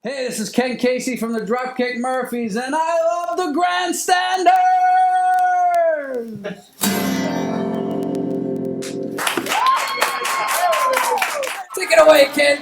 Hey, this is Ken Casey from the Dropkick Murphys, and I love the Grandstanders! Take it away, kid!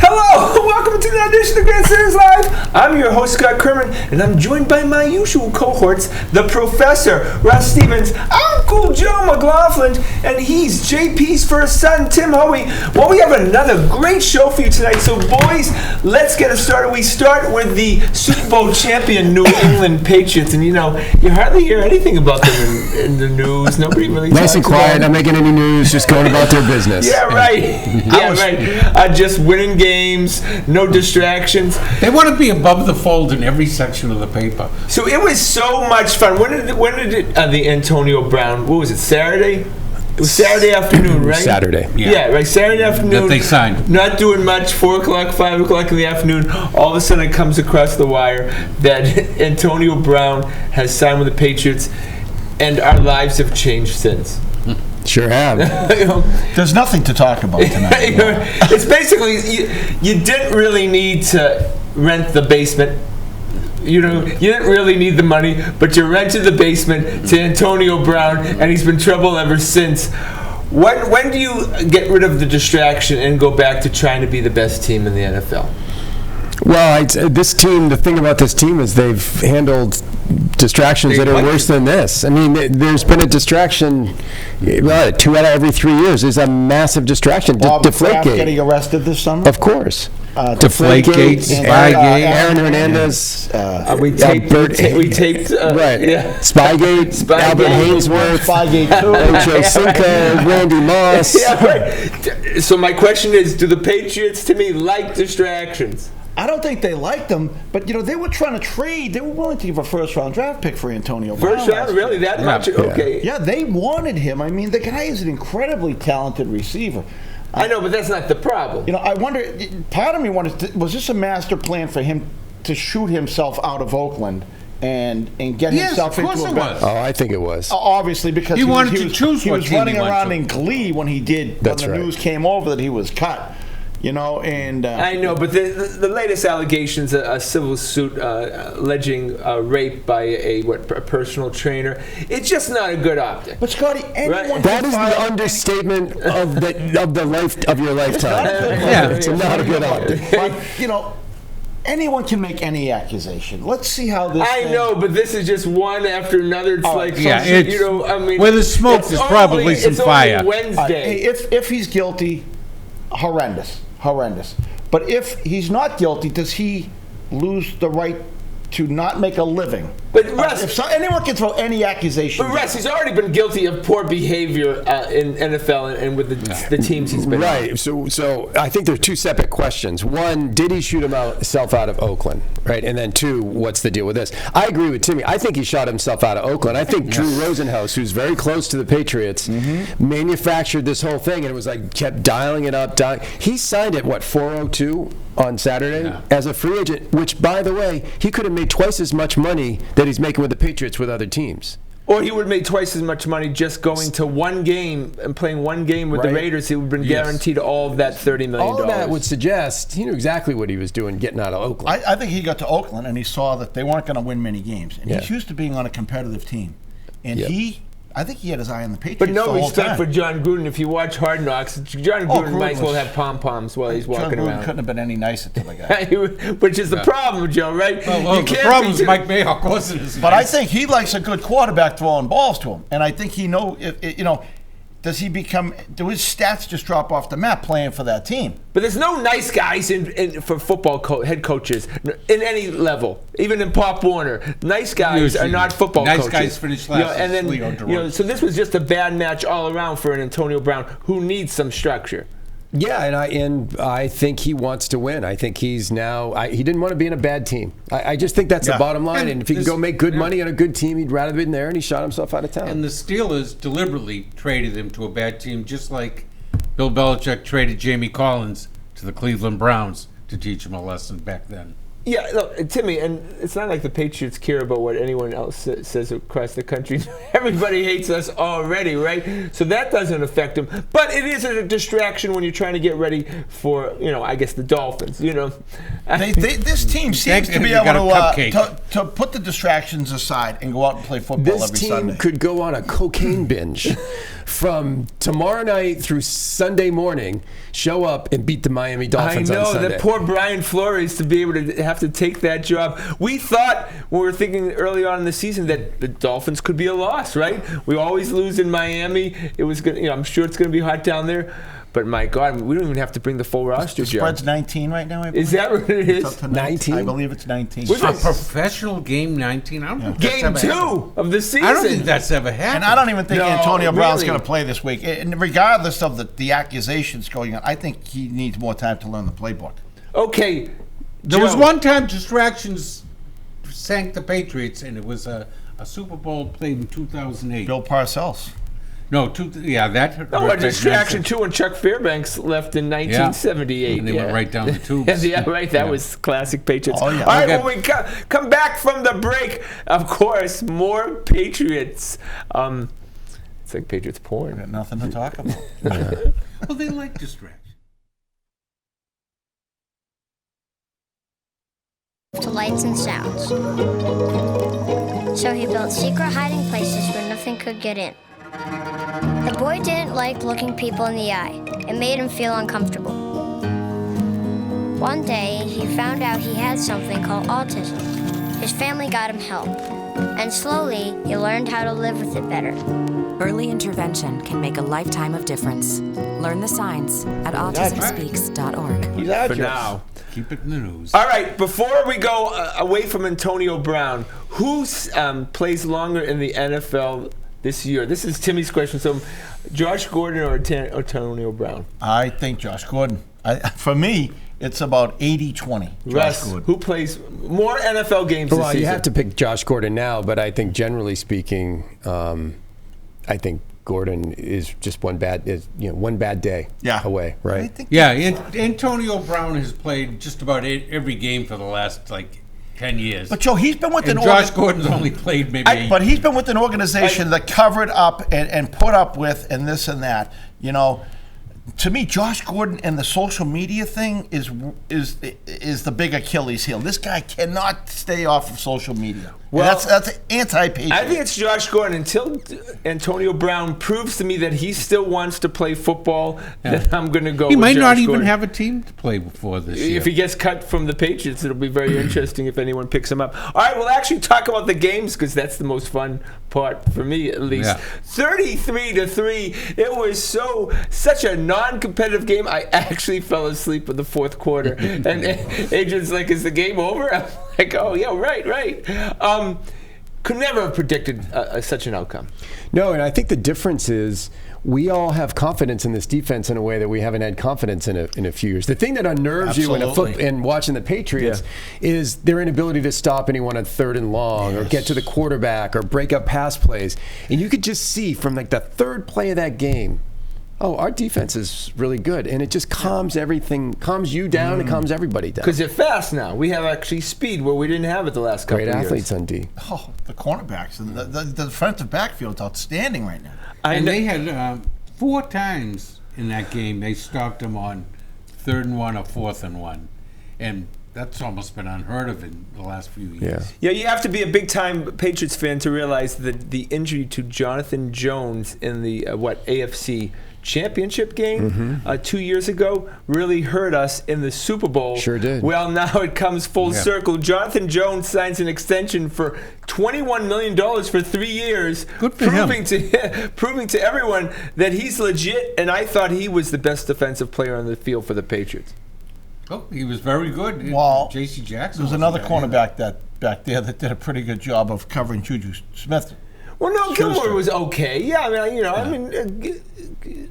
Hello, welcome to the edition of Grandstanders Live. I'm your host, Scott Kerman, and I'm joined by my usual cohorts, the Professor, Russ Stevens, Uncle Joe McLaughlin, and he's JP's first son, Tim Hoey. Well, we have another great show for you tonight, so boys, let's get it started. We start with the Super Bowl champion New England Patriots, and you hardly hear anything about them in the news. Nobody really nice and quiet, about not making any news, just going about their business. Yeah, right. Just winning games, no distractions. They want to be above the fold in every section of the paper. So it was so much fun. When did the Antonio Brown? What was it? Saturday. It was Saturday afternoon, right? Saturday. Yeah, right. Saturday afternoon. That they signed. Not doing much. 4 o'clock, 5 o'clock in the afternoon. All of a sudden, it comes across the wire that Antonio Brown has signed with the Patriots, and our lives have changed since. Sure have. There's nothing to talk about tonight. It's basically you didn't really need to rent the basement. You didn't really need the money, but you rented the basement to Antonio Brown, and he's been trouble ever since. When do you get rid of the distraction and go back to trying to be the best team in the NFL? Well, this team, the thing about this team is they've handled distractions that are worse than this. I mean, there's been a distraction, 2 out of every 3 years. There's a massive distraction. Deflategate. Getting arrested this summer? Of course. Deflategate, Spygate. Aaron Hernandez. We taped. Right. Yeah. Spygate. Albert Hainsworth. Spygate too. Ocho Cinco. Randy Moss. Yeah, right. So my question is, do the Patriots, to me, like distractions? I don't think they liked him, but they were trying to trade. They were willing to give a first-round draft pick for Antonio Brown. First round, really? That much? Yeah. Okay. Yeah, they wanted him. I mean, the guy is an incredibly talented receiver. I know, but that's not the problem. I wonder. Part of me wonders, was this a master plan for him to shoot himself out of Oakland and get himself into a Yes, of course it was. Oh, I think it was. Obviously, because He wanted to choose he what was team running he wanted around to. in glee when he did. That's when the right. news came over that he was cut. And I know, but the latest allegations, a civil suit alleging rape by a personal trainer, it's just not a good optic. But Scotty, anyone Right. That is the understatement of the life of your lifetime. Yeah. It's not a good optic. But anyone can make any accusation. Let's see how this. I know, but this is just one after another. It's like, yeah, it's- I mean, where there's smoke, it's there's probably some it's fire. Only Wednesday. if he's guilty, horrendous. But if he's not guilty, does he lose the right to not make a living? But Russ, if anyone can throw any accusation. But Russ, he's already been guilty of poor behavior in NFL and with the teams he's been on. Right. So I think there are two separate questions. One, did he shoot himself out of Oakland? Right. And then two, what's the deal with this? I agree with Timmy. I think he shot himself out of Oakland. I think Drew Rosenhaus, who's very close to the Patriots, manufactured this whole thing, and it was like kept dialing it up. He signed at 402 on Saturday as a free agent, which, by the way, he could have made twice as much money that he's making with the Patriots with other teams. Or he would have made twice as much money just going to one game and playing one game with the Raiders. He would have been guaranteed all of that $30 million. All of that would suggest he knew exactly what he was doing getting out of Oakland. I think he got to Oakland and he saw that they weren't going to win many games. And he's used to being on a competitive team. And he I think he had his eye on the Patriots. But no the whole respect time. for John Gruden. If you watch Hard Knocks, John Gruden might as well have pom-poms while he's walking John Gruden around. couldn't have been any nicer to the guy. Which is the problem, Joe, right? Well, You the can't problem be is Mike Mayock wasn't as But I nice. think he likes a good quarterback throwing balls to him, and I think he does he become? Do his stats just drop off the map playing for that team? But there's no nice guys for football head coaches in any level, even in Pop Warner. Nice guys Usually, are not football nice coaches. guys finish last And then is Leo Durocher. so this was just a bad match all around for an Antonio Brown who needs some structure. Yeah, and I think he wants to win. I think he's now. He didn't want to be in a bad team. I just think that's the bottom line. And if he could go make good money on a good team, he'd rather be there. And he shot himself out of town. And the Steelers deliberately traded him to a bad team, just like Bill Belichick traded Jamie Collins to the Cleveland Browns to teach him a lesson back then. Yeah, look, Timmy, and it's not like the Patriots care about what anyone else says across the country. Everybody hates us already, right? So that doesn't affect them. But it is a distraction when you're trying to get ready for, I guess the Dolphins, This team seems to be You got a able cupcake. to put the distractions aside and go out and play football This every team Sunday. could go on a cocaine binge from tomorrow night through Sunday morning, show up and beat the Miami Dolphins I on know, Sunday. that poor Brian Flores to be able to have to take that job. We thought, when we were thinking early on in the season, that the Dolphins could be a loss, right? We always lose in Miami. It was good. I'm sure it's going to be hot down there. But my God, we don't even have to bring the full roster, The Joe. spread's 19 right now, I believe. Is that what it It's up is? to 19? I believe it's 19. Which A one? professional game 19? I don't think that's Game ever happened. 2 of the season. I don't think that's ever happened. And I don't even think No, Antonio Brown's really. going to play this week. And regardless of the accusations going on, I think he needs more time to learn the playbook. Okay. There was Joe. one time distractions sank the Patriots, and it was a Super Bowl played in 2008. Bill Parcells. No, that. Oh, a distraction too when Chuck Fairbanks left in 1978. And they went right down the tubes. Yeah, right. That Yeah. was classic Patriots. Oh, yeah. All right, Okay. when we come back from the break, of course, more Patriots. It's like Patriots porn. Got nothing to talk about. Well, they like distraction. To lights and sounds. So he built secret hiding places where nothing could get in. The boy didn't like looking people in the eye. It made him feel uncomfortable. One day, he found out he had something called autism. His family got him help. And slowly, he learned how to live with it better. Early intervention can make a lifetime of difference. Learn the signs at autismspeaks.org. He's out For now. Keep it in the news. All right, before we go away from Antonio Brown, who plays longer in the NFL this year? This is Timmy's question. So, Josh Gordon or Antonio Brown? I think Josh Gordon. For me, it's about 80-20. Josh Russ, Gordon. who plays more NFL games this Well, season? you have to pick Josh Gordon now, but I think generally speaking, I think Gordon is just one bad day away, I right? think Antonio Brown has played just about every game for the last 10 years. But Joe, he's been with and an Josh Gordon's only played maybe. but he's been with an organization that covered up and put up with and this and that. To me, Josh Gordon and the social media thing is the big Achilles heel. This guy cannot stay off of social media. Well, that's anti-patriot. I think it's Josh Gordon until Antonio Brown proves to me that he still wants to play football. Then I'm going to go. he with might Josh not even Gordon. have a team to play before this year. If he gets cut from the Patriots, it'll be very interesting if anyone picks him up. All right, we'll actually talk about the games because that's the most fun part for me, at least. Yeah. 33-3. It was such a non-competitive game. I actually fell asleep in the fourth quarter, and Adrian's like, "Is the game over?" I'm like, "Oh yeah, right." Could never have predicted such an outcome. No, and I think the difference is we all have confidence in this defense in a way that we haven't had confidence in a few years. The thing that unnerves you in watching the Patriots is their inability to stop anyone on 3rd and long or get to the quarterback or break up pass plays. And you could just see from the third play of that game, our defense is really good, and it just calms you down and calms everybody down. Because they're fast now. We have actually speed where we didn't have it the last couple Great of athletes years. on D. Oh, the cornerbacks and the defensive backfield's outstanding right now. And they had 4 times in that game they stopped him on 3rd and 1 or 4th and 1. And that's almost been unheard of in the last few years. Yeah, you have to be a big-time Patriots fan to realize that the injury to Jonathan Jones in the AFC Championship game 2 years ago really hurt us in the Super Bowl. Sure did. Well, now it comes full circle. Jonathan Jones signs an extension for $21 million for 3 years, Good for him. proving to everyone that he's legit. And I thought he was the best defensive player on the field for the Patriots. Oh, he was very good. Well, J.C. Jackson. There was another cornerback back there that did a pretty good job of covering Juju Smith. Well, no, Gilmore was okay. Yeah, I mean,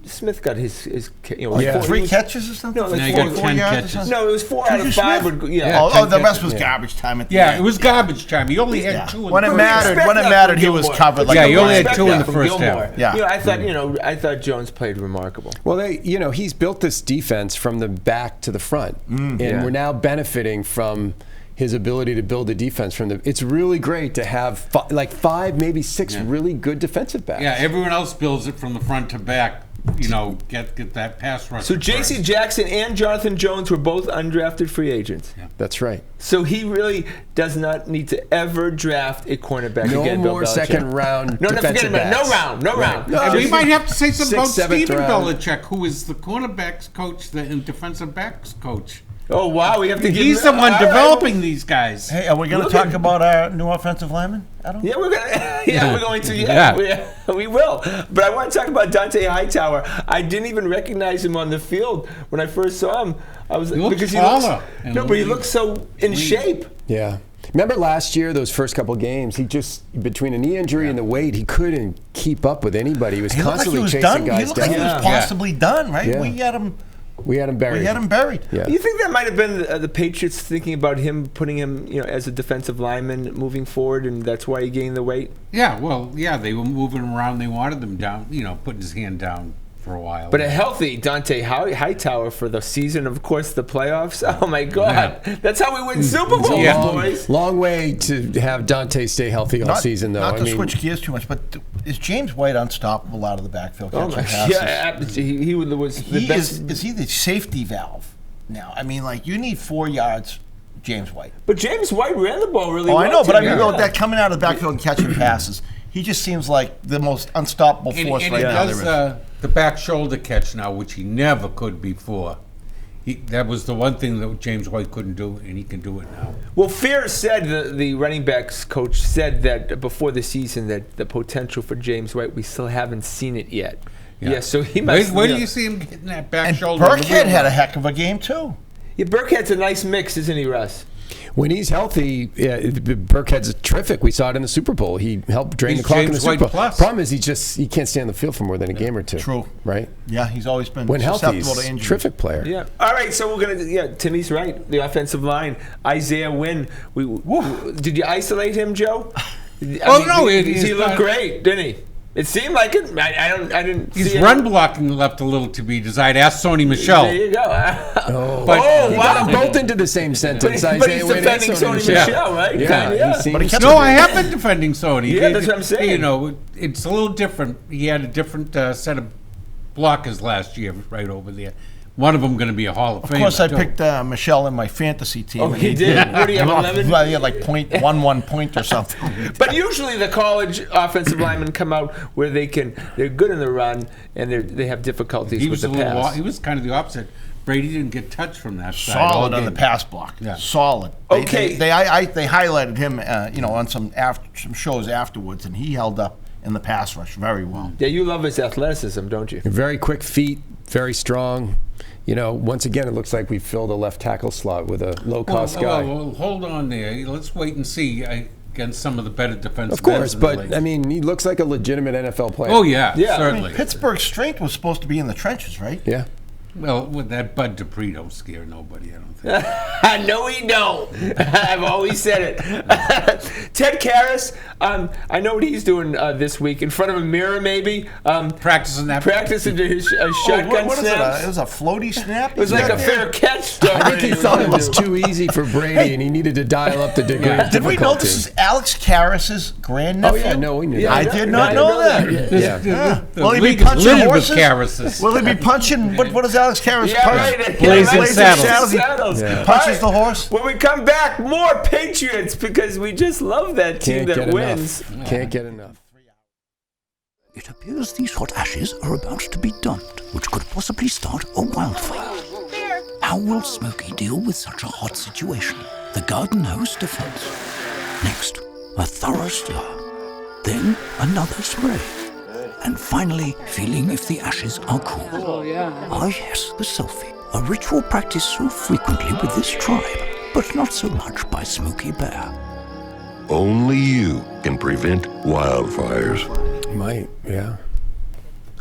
Smith got his 3 catches or something? No, like No, he 4 got 10 yards. catches. No, it was 4 out of Juju 5. Smith? The rest was garbage time at the Yeah, end. it was garbage time. He only had 2 in When the it first mattered, half. when it mattered, he was covered like Yeah, a he only lion. had 2 in the From first Gilmore. half. Yeah. I thought Jones played remarkable. Well, he's built this defense from the back to the front, and we're now benefiting from his ability to build a defense from the. It's really great to have 5, maybe 6 really good defensive backs. Yeah, everyone else builds it from the front to back. Get that pass rush. So J.C. Jackson and Jonathan Jones were both undrafted free agents. Yeah. That's right. So he really does not need to ever draft a cornerback No again. more Bill Belichick. second round. No, forget defensive about it. backs. No round. And we might have to say something about 6th, 7th Stephen round. Belichick, who is the cornerbacks coach and defensive backs coach. Oh wow, we have to. He's the one developing these guys. Hey, are we going to Look talk at- about our new offensive lineman, Adam? Yeah, we're gonna. We're going to. We will. But I want to talk about Dante Hightower. I didn't even recognize him on the field when I first saw him. I was looks because taller and no, but he lean. looks so in shape. Yeah. Remember last year, those first couple games, he just, between a knee injury and the weight, he couldn't keep up with anybody. He was He looked like he constantly was chasing done. He guys looked like he down. was possibly done, right? Yeah. We had him buried. Yeah. You think that might have been the Patriots thinking about him, putting him, as a defensive lineman moving forward, and that's why he gained the weight? Yeah, they were moving him around. They wanted him down, putting his hand down for a while. But a healthy Dante Hightower for the season, of course, the playoffs. Oh my God, that's how we win Super Bowl, boys. Long way to have Dante stay healthy all season, though. Not to switch gears too much, but is James White unstoppable out of the backfield Oh catching my, passes? he was the best. Is he the safety valve now? I mean, you need 4 yards, James White. But James White ran the ball really well. I know, but I mean, today. that coming out of the backfield and catching passes, he just seems like the most unstoppable force and right he now does there is. the back shoulder catch now, which he never could before. That was the one thing that James White couldn't do, and he can do it now. Well, Fear said, the running backs coach said that before the season that the potential for James White, we still haven't seen it yet. Yeah, so he must. Where do you see him getting that back And shoulder? Burkhead had a heck of a game too. Yeah, Burkhead's a nice mix, isn't he, Russ? When he's healthy, Burkhead's terrific. We saw it in the Super Bowl. He helped drain He's the clock in the James Super White Bowl. plus. Problem is, he can't stay on the field for more than a game or two. True. Right? Yeah, he's always been When healthy, susceptible he's to a injury. terrific player. Yeah. All right, so we're gonna. Timmy's right. The offensive line, Isaiah Wynn. Did you isolate him, Joe? He looked great, didn't he? It seemed like it. I didn't. His see it. run blocking left a little to be desired. Ask Sony Michel. There you go. But He got them both into the same sentence. But he's Isaiah Wynn and defending Sony Sony Michel. Michel, right? Yeah, Kinda, he seems- But he kept No, I have been defending Sony. Yeah, that's what I'm saying. It's a little different. He had a different set of blockers last year, right over there. One of them going to be a Hall of Famer. Of course, I too. picked Michelle in my fantasy team. Oh, and he did. What do you have, 11? Well, he had like 0.11 point or something. But usually the college offensive linemen come out where they're good in the run and they have difficulties He with was the pass. he was kind of the opposite. Brady didn't get touched from that side. all Solid on the game. pass block. Yeah. Solid. Okay. They highlighted him, on some shows afterwards, and he held up in the pass rush very well. Yeah, you love his athleticism, don't you? Very quick feet, very strong. Once again, it looks like we filled a left tackle slot with a low-cost guy. Well, hold on there. Let's wait and see against some of the better defensive Of course, ends in the but league. I mean, he looks like a legitimate NFL player. Oh yeah, Yeah. certainly. Pittsburgh's strength was supposed to be in the trenches, right? Yeah. Well, with that Bud Dupree don't scare nobody, I don't think. No, he don't. I've always said it. Ted Karras, I know what he's doing this week. In front of a mirror, maybe. Practicing that. Practicing his shotgun what is it? snaps. It was a floaty snap? It was like a fair catch. I think he thought it was too easy for Brady, and he needed to dial up the degree of Did we know difficulty. this is Alex Karras' grandnephew? Oh, yeah, no, we knew Yeah, that. I did not know that. Yeah. The Will he be league is punching littered horses? with Karrases. Will he be punching? What is that? Alex Karras Yeah, punches, right. Blazing Saddles. He Yeah. punches All right. the horse. When we come back, more Patriots because we just love that team Can't that get wins. enough. Can't get enough. It appears these hot ashes are about to be dumped, which could possibly start a wildfire. How will Smokey deal with such a hot situation? The garden hose defense. Next, a thorough stir. Then another spray. And finally, feeling if the ashes are cool. Oh, yeah. Ah yes, the selfie. A ritual practiced so frequently with this tribe, but not so much by Smokey Bear. Only you can prevent wildfires. Might, yeah.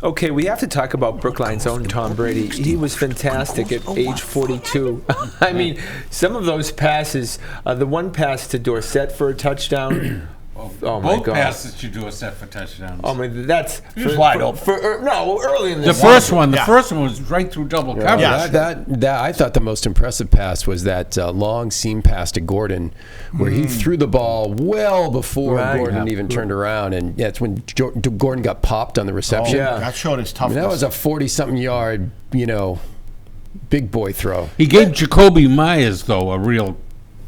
Okay, we have to talk about Brookline's own Tom Brady. He was fantastic at age 42. I mean, some of those passes, the one pass to Dorsett for a touchdown. Oh my Both God! passes to do a set for touchdowns. Oh my, that's was wide open. No, early in The first one was right through double coverage. Yeah. That I thought the most impressive pass was that long seam pass to Gordon, where he threw the ball well before Right. Gordon even turned around, and that's when Gordon got popped on the reception. yeah. That showed his I toughness. mean, that was a 40-something yard, big boy throw. He gave Jacoby Myers, though, a real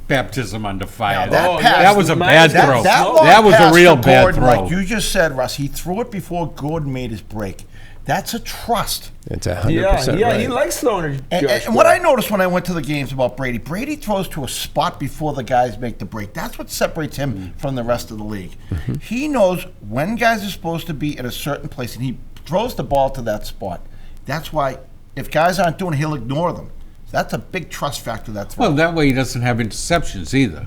baptism under fire. Now, that pass- that was a bad that- throw. That long That was pass a real to bad Gordon, throw. like you just said, Russ, he threw it before Gordon made his break. That's a trust. It's 100% Yeah, right. he likes throwing to And, Josh and what I Gordon. noticed when I went to the games about Brady throws to a spot before the guys make the break. That's what separates him from the rest of the league. He knows when guys are supposed to be at a certain place, and he throws the ball to that spot. That's why if guys aren't doing it, he'll ignore them. That's a big trust factor, that throw. Well, that way he doesn't have interceptions either.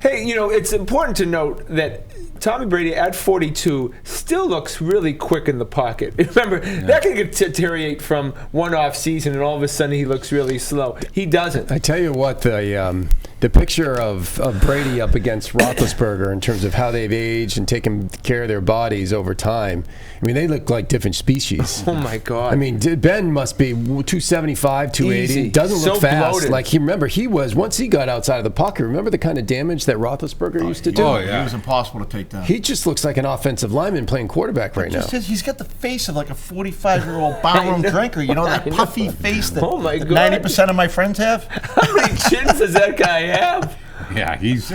Hey, it's important to note that Tommy Brady at 42 still looks really quick in the pocket. Remember, that can deteriorate from one off season, and all of a sudden he looks really slow. He doesn't. I tell you what, the picture of Brady up against Roethlisberger in terms of how they've aged and taken care of their bodies over time, I mean, they look like different species. Oh my God! I mean, Ben must be 275, 280. Easy. Doesn't look So fast. bloated. Like he was once he got outside of the pocket. Remember the kind of damage that Roethlisberger used to do? Oh, He yeah. was impossible to take down. He just looks like an offensive lineman playing quarterback right now. He's got the face of like a 45-year-old barroom drinker. You know, that puffy face that, Oh, my that God. 90% of my friends have? How many chins does that guy have? Yeah, he's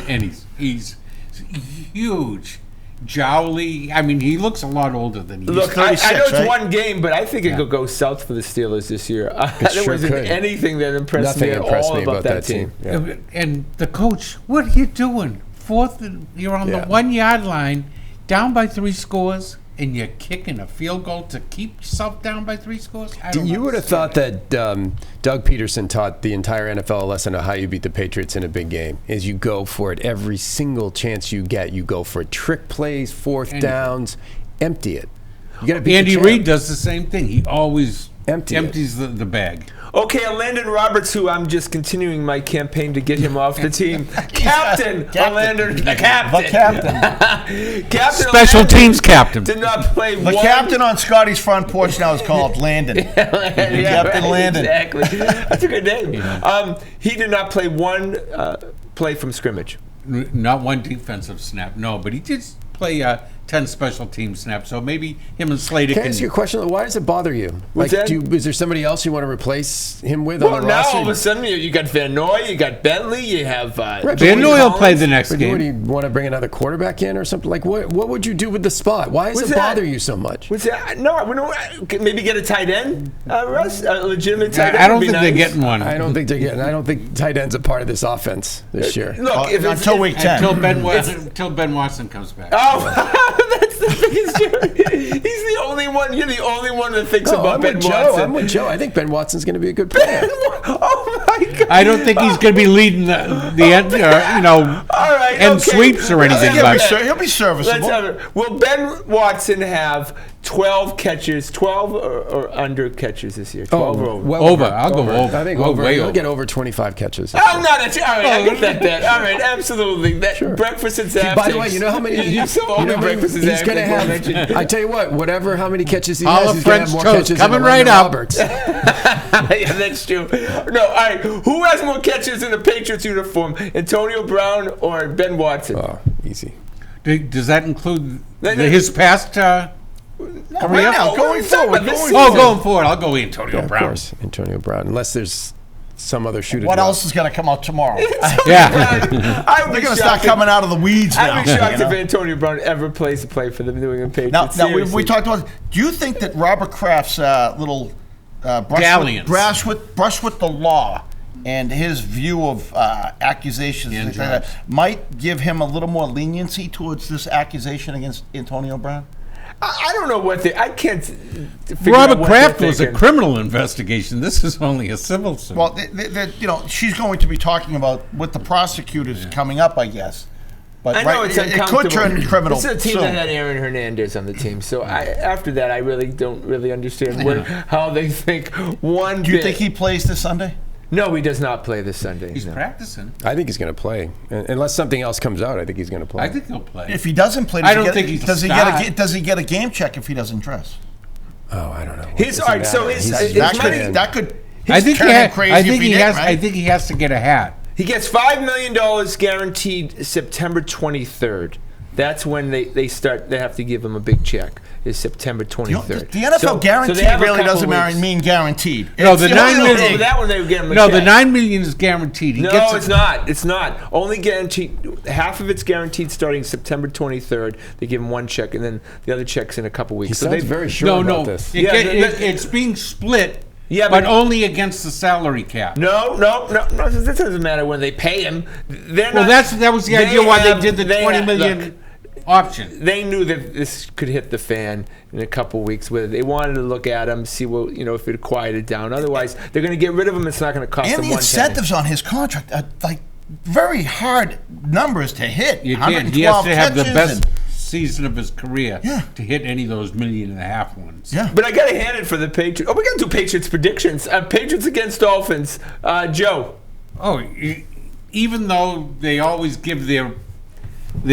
huge, jowly. I mean, he looks a lot older than he Look, used I know 36, it's right? one game, but I think it could go south for the Steelers this year. There sure wasn't could. anything that impressed Nothing me at impressed all me about that team. team. Yeah. to. And the coach, what are you doing? You're on the 1 yard line, down by 3 scores, and you're kicking a field goal to keep yourself down by 3 scores? You would have thought that Doug Peterson taught the entire NFL a lesson on how you beat the Patriots in a big game. Is you go for it every single chance you get. You go for trick plays, fourth downs, empty it. You got to beat Andy the champ. Reid does the same thing. He always Empties the bag. Okay, Landon Roberts, who I'm just continuing my campaign to get him off the team. Captain Landon, the captain. The captain. Captain Special Landon teams captain. did not play The one. captain on Scotty's front porch now is called Landon. Captain Landon. Exactly. That's a good name. He did not play one play from scrimmage. Not one defensive snap, no, but he did play 10 special team snaps, so maybe him and Slater Can I can. ask you a question? Why does it bother you? What's Like, that? is there somebody else you want to replace him with Well, on the now roster? all of a sudden you got Van Noy, you got Bentley, you have but Van Noy will play the next But what, do game. you want to bring another quarterback in or something? Like, what would you do with the spot? Why does What's it that? bother you so much? What's that? No, we don't. Maybe get a tight end, Russ. A legitimate tight end. I don't would be think they're nice. getting one. I don't think they're getting. I don't think tight end's a part of this offense this year. Look, if it's, Until week 10. Until Ben Watson comes back. Oh, that's the biggest joke. He's the only one. You're the only one that thinks No, about I'm Ben with Joe. Watson. I'm with Joe. I think Ben Watson's going to be a good player. Oh my God! I don't think he's going to be leading the end, All right, end okay. sweeps or anything. He'll But be Let's serviceable. have it. Will Ben Watson have 12 catches, 12 or under catches this year? 12 or over? well Over. I'll go over. I think Well, over. way He'll over. get over 25 catches. I'm not a. All right, I get that. Bet. All right, absolutely. That breakfast and after. By the way, you know how many? You so own the breakfast he's going to have. mentioned. I tell you what. Whatever, how many catches he All has, of he's going to French have more toast catches coming than right Landon up. Roberts. Yeah, that's true. No, all right. Who has more catches in a Patriots uniform, Antonio Brown or Ben Watson? Oh, easy. does that include his past? No, No, right now, going forward. Going forward, I'll go Antonio Of Brown. course, Antonio Brown. Unless there's some other shooter. What else is going to come out tomorrow? Yeah. They're going to start coming out of the weeds now. I'd be shocked if Antonio Brown ever plays to play for the New England Patriots. Now we talked about. Do you think that Robert Kraft's little brush with the law and his view of accusations and things like that might give him a little more leniency towards this accusation against Antonio Brown? I don't know what I can't figure Robert out what Kraft they're was a thinking. criminal investigation. This is only a civil suit. Well, she's going to be talking about with the prosecutors coming up, I guess. But I know it's it could turn criminal. This is a team soon. that had Aaron Hernandez on the team, so after that, I really don't understand how they think one. Do you think he plays this Sunday? No, he does not play this Sunday. He's practicing. I think he's going to play, unless something else comes out. I think he's going to play. I think he'll play. If he doesn't play, does he get a game check if he doesn't dress? Oh, I don't know. That could. I think turn him crazy if he did, right? I think he has to get a hat. He gets $5 million guaranteed September 23rd. That's when they start. They have to give him a big check. Is September 23rd. The NFL guaranteed really doesn't mean guaranteed. No, the $9 million. That one they would get him a No, check. the $9 million is guaranteed. It's not. It's not. Only guaranteed. Half of it's guaranteed starting September 23rd. They give him one check, and then the other check's in a couple weeks. He sounds very sure about this. It's being split. Yeah, but only against the salary cap. No. That doesn't matter when they pay him. That was the idea why they did the $20 million option. They knew that this could hit the fan in a couple weeks. With it, they wanted to look at him, see what if it quieted down. Otherwise, they're going to get rid of him. It's not going to cost them and one the incentives on his contract are like very hard numbers to hit. He has to have the best season of his career to hit any of those $1.5 million ones. Yeah, but I got to hand it for the Patriots. Oh, we got to do Patriots predictions. Patriots against Dolphins. Joe. Oh, even though they always give their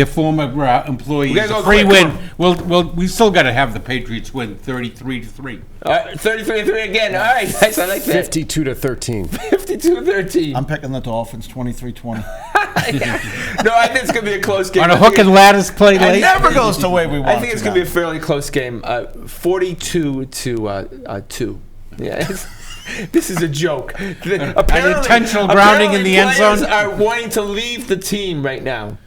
former employees a free win, we still got to have the Patriots win 33-3. 33-3 again. All right, nice. I like that. 52-13. 52-13. I'm picking the Dolphins 23-20. No, I think it's going to be a close game. On a hook and ladders play late. It never goes the way we want. I think it's going to be a fairly close game. 42-2. Yeah. This is a joke. An intentional grounding in the end zone. Players are wanting to leave the team right now.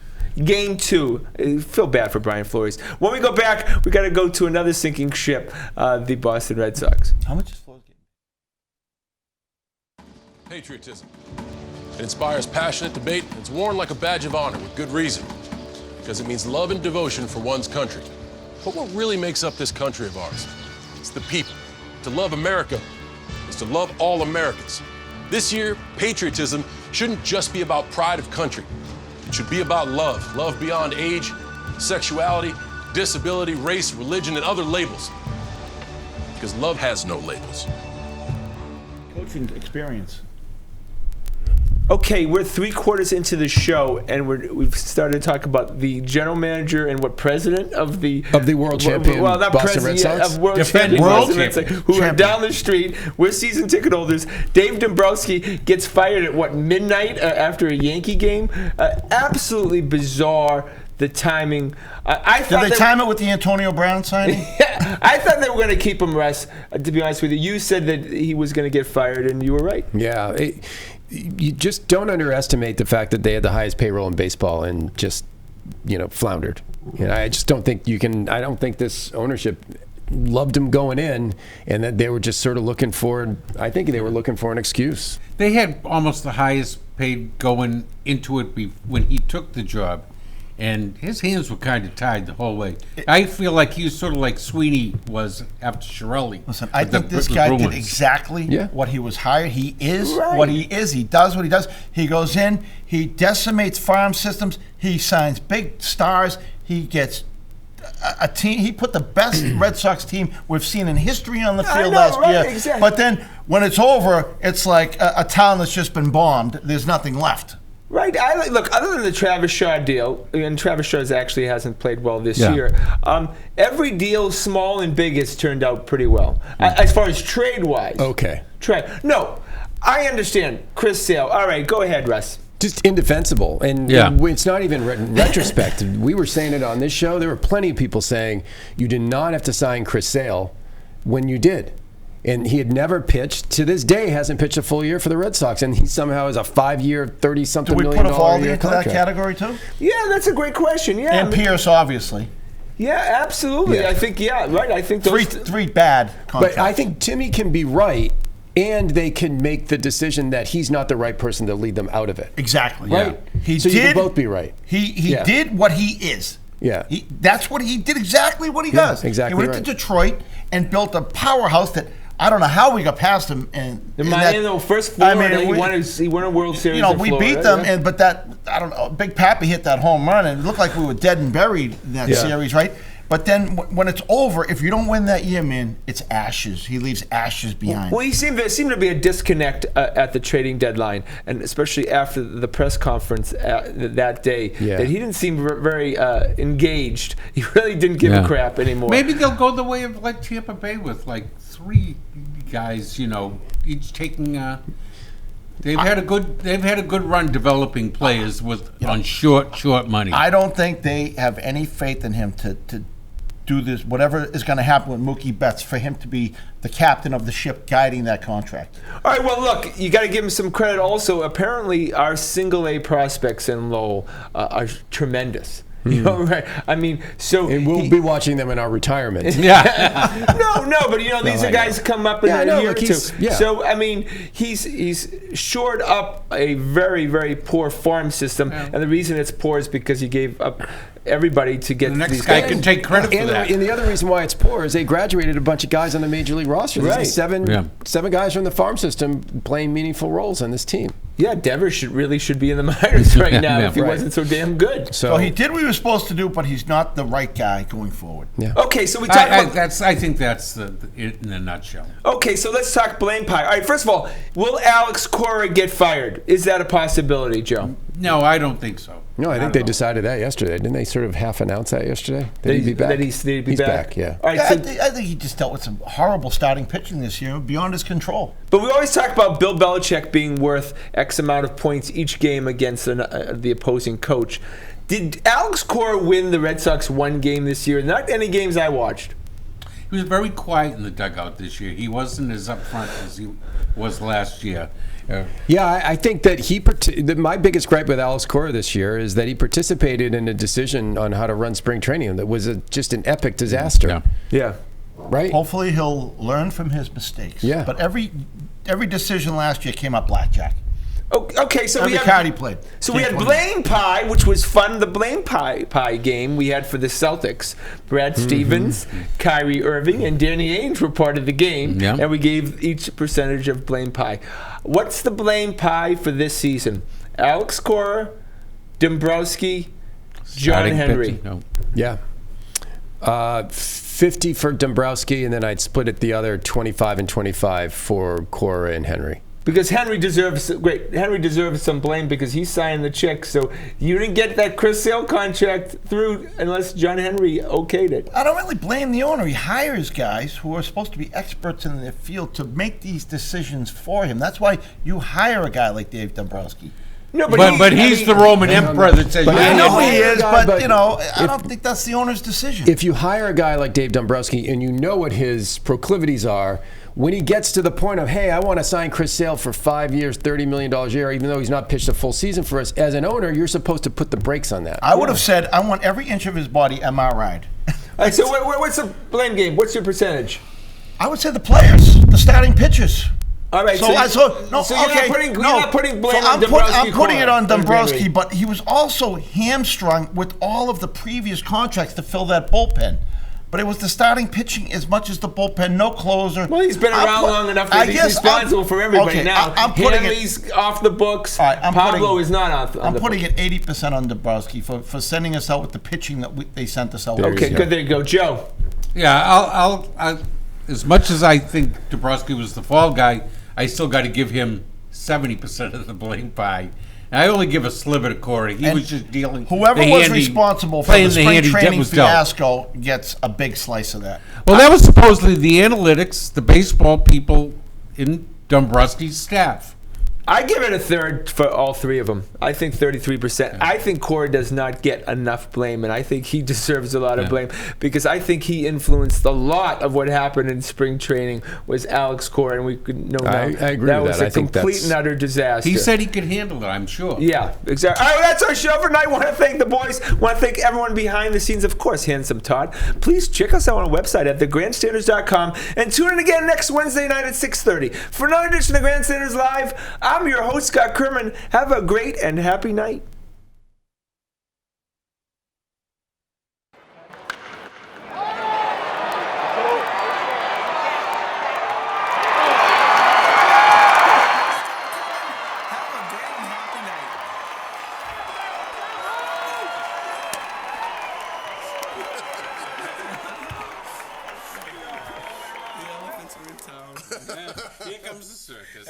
Game 2. I feel bad for Brian Flores. When we go back, we got to go to another sinking ship, the Boston Red Sox. How much is Flores getting? Patriotism. It inspires passionate debate. It's worn like a badge of honor with good reason. Because it means love and devotion for one's country. But what really makes up this country of ours? It's the people. To love America is to love all Americans. This year, patriotism shouldn't just be about pride of country. It should be about love. Love beyond age, sexuality, disability, race, religion, and other labels. Because love has no labels. Coaching experience. Okay, we're 3/4 into the show, and we've started to talk about the general manager and president of the world champion. Well, not Boston president Red Sox? of world Defending champion, world Boston Red Sox, who are champion. down the street. We're season ticket holders. Dave Dombrowski gets fired at midnight after a Yankee game. Absolutely bizarre. The timing. Did they time it with the Antonio Brown signing? Yeah, I thought they were going to keep him rest. To be honest with you, you said that he was going to get fired, and you were right. Yeah. You just don't underestimate the fact that they had the highest payroll in baseball and just, floundered. I just don't think you can. I don't think this ownership loved him going in, and that they were just sort of looking for. I think they were looking for an excuse. They had almost the highest paid going into it when he took the job. And his hands were kind of tied the whole way. I feel like he was sort of like Sweeney was after Shirelli. Listen, I think this guy did exactly what he was hired. He is what he is. He does what he does. He goes in, he decimates farm systems, he signs big stars, he gets a team. He put the best Red Sox team we've seen in history on the field last year. Exactly. But then when it's over, it's like a town that's just been bombed. There's nothing left. Right. Look, other than the Travis Shaw deal, and Travis Shaw actually hasn't played well this year, every deal, small and big, has turned out pretty well. As far as trade-wise. Okay. No, I understand. Chris Sale. All right, go ahead, Russ. just indefensible. And it's not even retrospect. We were saying it on this show. There were plenty of people saying you did not have to sign Chris Sale when you did. And he had never pitched. To this day, hasn't pitched a full year for the Red Sox. And he somehow has a 5-year, $30-something million Do we put Eovaldi into contract. that category too? Yeah, that's a great question. Yeah, And Pierce, obviously. Yeah, absolutely. Yeah. I think, right. I think those Three bad contracts. But I think Timmy can be right, and they can make the decision that he's not the right person to lead them out of it. Exactly. Right? He So did, you can both be right. He did what he is. Yeah. That's what he did, exactly what he does. exactly He went right. to Detroit and built a powerhouse that I don't know how we got past him. And the Miami, first Florida, he won a World Series. We beat them, but I don't know. Big Pappy hit that home run, and it looked like we were dead and buried in that series, right? But then when it's over, if you don't win that year, man, it's ashes. He leaves ashes behind. Well, there seemed to be a disconnect at the trading deadline, and especially after the press conference that day, that he didn't seem very engaged. He really didn't give a crap anymore. Maybe they'll go the way of like Tampa Bay with like 3 guys, each taking. They've had a good run developing players on short money. I don't think they have any faith in him to do this, whatever is going to happen with Mookie Betts, for him to be the captain of the ship guiding that contract. All right, well, look, you got to give him some credit also. Apparently, our single-A prospects in Lowell are tremendous. Right? I mean, so... And we'll be watching them in our retirement. Yeah. no, but these are guys come up in a year or two. Yeah. So, I mean, he's shored up a very, very poor farm system, and the reason it's poor is because he gave up everybody to get the next these guy guys. can take credit for that. And the other reason why it's poor is they graduated a bunch of guys on the major league roster. There's seven guys from the farm system playing meaningful roles on this team. Yeah, Devers should be in the minors right now if he right. wasn't so damn good. So he did what he was supposed to do, but he's not the right guy going forward. Yeah. Okay, so we talk about... I think that's it in a nutshell. Okay, so let's talk blame pie. All right, first of all, will Alex Cora get fired? Is that a possibility, Joe? No, I don't think so. No, I think they decided that yesterday. Didn't they sort of half announce that yesterday? That he'd be back? That he'd be back. Yeah. All right, I think he just dealt with some horrible starting pitching this year, beyond his control. But we always talk about Bill Belichick being worth X amount of points each game against the opposing coach. Did Alex Cora win the Red Sox one game this year? Not any games I watched. He was very quiet in the dugout this year. He wasn't as upfront as he was last year. Yeah, I think that my biggest gripe with Alex Cora this year is that he participated in a decision on how to run spring training that was just an epic disaster. Yeah. Right? Hopefully he'll learn from his mistakes. Yeah. But every decision last year came up blackjack. Okay, so Every card he played. So we had Blame Pie, which was fun. The Blame Pie game we had for the Celtics. Brad Stevens, Kyrie Irving, and Danny Ainge were part of the game, and we gave each percentage of Blame Pie. What's the Blame Pie for this season? Alex Cora, Dombrowski, John Henry. Yeah. 50 for Dombrowski, and then I'd split it the other 25 and 25 for Cora and Henry. Because Henry deserves some blame because he signed the check. So you didn't get that Chris Sale contract through unless John Henry okayed it. I don't really blame the owner. He hires guys who are supposed to be experts in their field to make these decisions for him. That's why you hire a guy like Dave Dombrowski. No, but he's the Roman emperor that says. I know he is, but I don't think that's the owner's decision. If you hire a guy like Dave Dombrowski and you know what his proclivities are, when he gets to the point of, hey, I want to sign Chris Sale for 5 years, $30 million a year, even though he's not pitched a full season for us, as an owner, you're supposed to put the brakes on that. I would have said, I want every inch of his body MRI'd. All right, so what's the blame game? What's your percentage? I would say the players, the starting pitchers. All right, you're not putting blame on Dombrowski. I'm putting it on Dombrowski, but he was also hamstrung with all of the previous contracts to fill that bullpen. But it was the starting pitching as much as the bullpen, no closer. Well, he's been around long enough that he's responsible for everybody now. Hanley's off the books. Pablo is not off the books. I'm putting it 80% on Dombrowski for sending us out with the pitching that they sent us out with. Okay, good. There you go. Joe. Yeah, I'll as much as I think Dombrowski was the fall guy, I still got to give him 70% of the blame pie. And I only give a sliver to Corey. He was just dealing. Whoever was responsible for the spring training fiasco gets a big slice of that. Well, that was supposedly the analytics, the baseball people in Dombrowski's staff. I give it a third for all three of them. I think 33%. I think Corey does not get enough blame, and I think he deserves a lot of blame because I think he influenced a lot of what happened in spring training was Alex Cora, and we could know I agree that with was that. a I think complete and utter disaster. He said he could handle it, I'm sure. Yeah, exactly. All right, that's our show for tonight. I want to thank the boys. I want to thank everyone behind the scenes. Of course, Handsome Todd. Please check us out on our website at thegrandstanders.com and tune in again next Wednesday night at 6:30 for another edition of Grandstanders Live. I'm your host, Scott Kerman. Have a great and happy night. Here comes the circus.